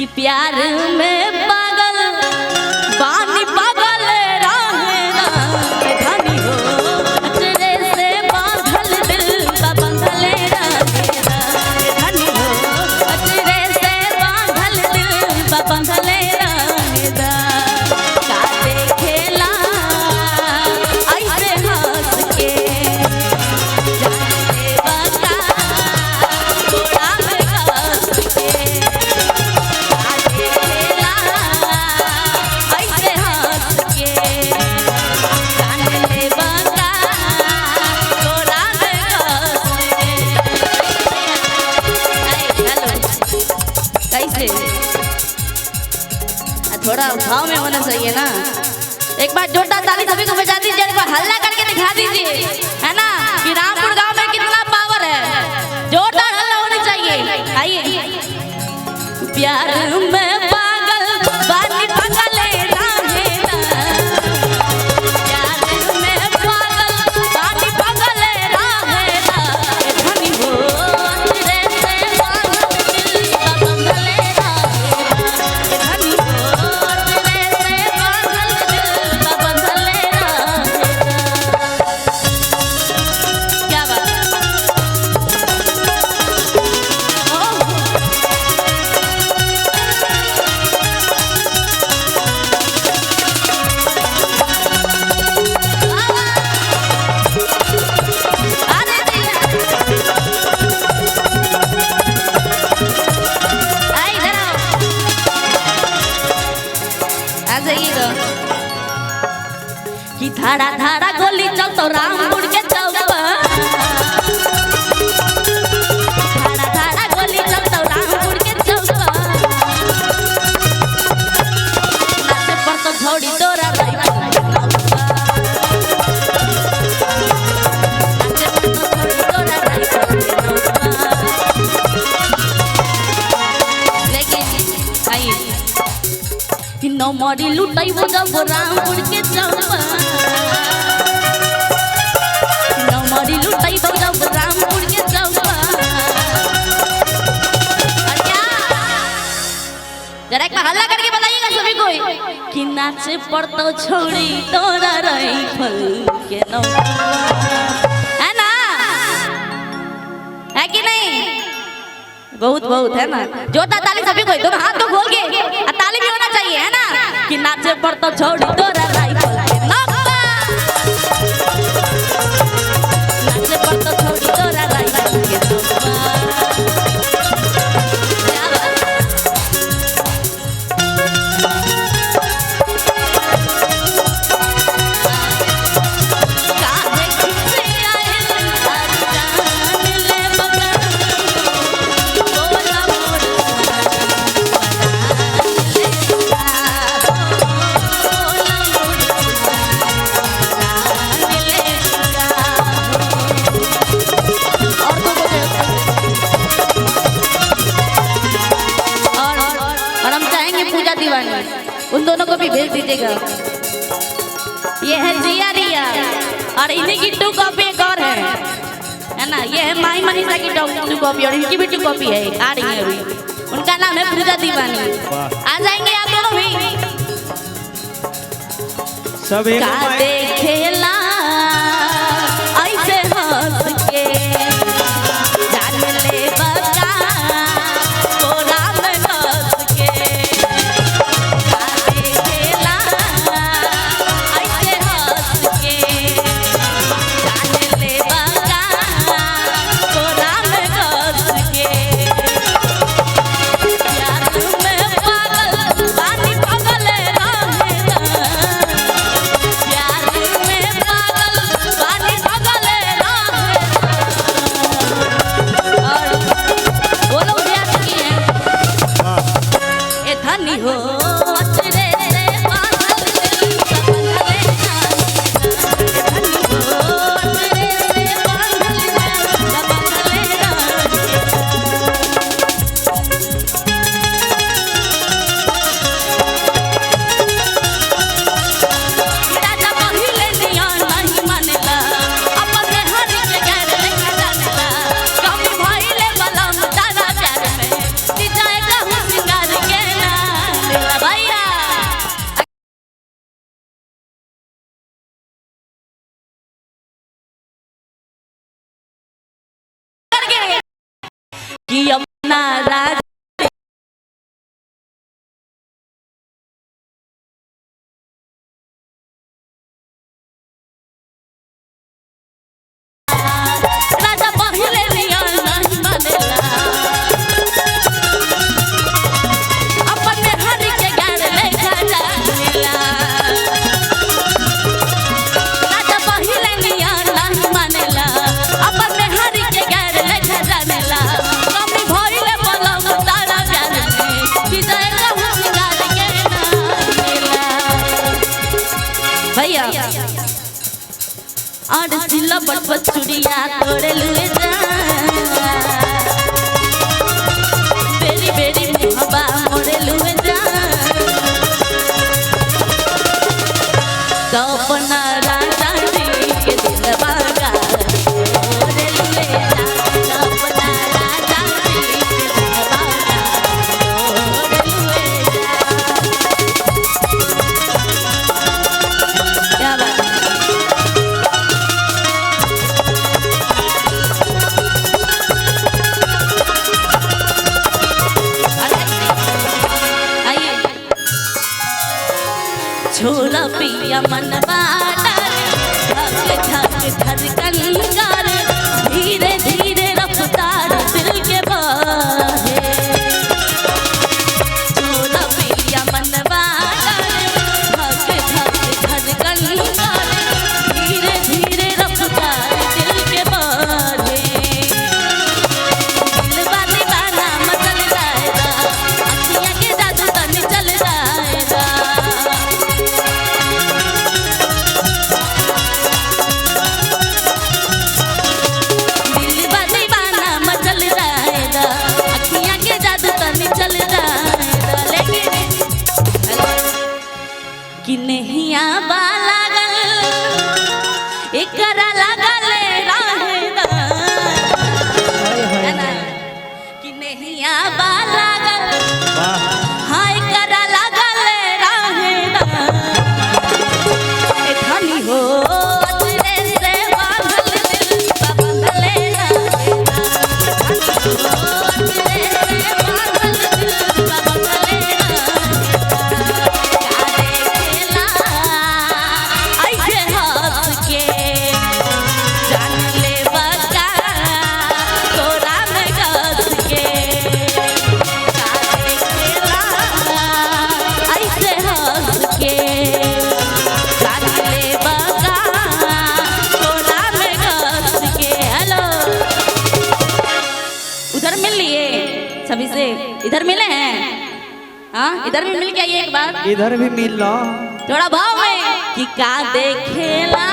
कि प्यार में पागल बानी पागल रहेला धनी हो अचरे से बांधल दिल बा बंधल रहेला धनी हो अचरे से बांधल दिल बा बंधल रहेला का देखेला ऐसे हंस के जाने बता थोड़ा में हंस के थोड़ा भाव में होना चाहिए ना। एक बार जोरदार ताली सभी को बजा दीजिए, एक बार हल्ला करके दिखा दीजिए, है ना कि रामपुर गांव में कितना पावर है। जोरदार हल्ला होना चाहिए। आइए। प्यार में पागल बानी पागल रहेला प्यार में पागल बानी पागल रहेला धनी हो अचरे से बांधल दिल बा बंधल रहेला धनी हो अचरे से बांधल दिल बा बंधल रहेला। क्या बात है। कि धारा धारा गोली चल तो रामपुर के चौक पर धारा धारा गोली चल तो रामपुर के चौक पर नाचे पर तो झोड़ी तोरा रही नाचे पर तो झोड़ी तोरा रही लेकिन आइए कि नौ मोड़ी लुटाई वो जब रामपुर के चौक पर नौ मोड़ी लुटाई वो जब रामपुर के चौक पर जरा एक हल्ला करके बताइएगा सभी को कि नाचे पर तो छोड़ी तोरा रही फल के नौ है ना, है कि नहीं। बहुत बहुत है ना। जोरदार ताली सभी को, दोनों हाथ को खोल के ताली भी होना चाहिए, है ना कि नाचे पर तो छोड़ी तोरा राइफल के नौका नाचे पर तो छोड़ी तोरा राइफल के नौका। उन दोनों को भी भेज दीजिएगा। ये है जिया रिया और इन्हीं की 2 कॉपी एक और है ना। ये है माई मनीषा की 2 कॉपी और इनकी भी 2 कॉपी है, आ रही है अभी। उनका नाम है पूजा दीवानी। आ जाएंगे आप दोनों भी। सब एक देखेला ऐसे हंस के जान ले बता कोरा में हंस के देखेला ऐसे हंस के जान ले बता कोरा में हंस के प्यार में पागल बानी पागल रहेला प्यार में कि अपना राज राजा पहिले नियन नहीं मानेला अपन में हरि के गाड़ ले जानेला राजा पहिले नियन नहीं मानेला अपन में हरि के गाड़ ले जानेला कमी भइले पलम तारा प्यार में विजय कहूं सिंगार के नामेला भैया और सिला बट चुड़िया तोड़े लुए जा बेरी बेरी मुहबा मोड़े लुए जा तो अपना राजा जी के दिलवा का मोड़े लुए जा तो अपना राजा जी के दिलवा का मोड़े लुए जा क्या बात छोला पिया मन बाटा धक धड़कन कर धीरे धीरे रफ्तार दिल के बहे छोला पिया मन बाटा धक धड़कन कर धीरे धीरे रफ्तार दिल के बहे दिल बानी बाना मचल जाएगा अखियां के जादू तन चल जाएगा कि नहीं आबा लागल एकरा लागल रहेदा कि नहीं आबा लागल हां एकरा लागल रहेदा एखनी हो अजरे से बांधल दिल बांधले रहेदा अजरे से बांधल दिल बांधले सभी से इधर मिले हैं हाँ इधर भी मिल के आइए एक बार इधर भी मिल लो थोड़ा भाव में कि का देखेला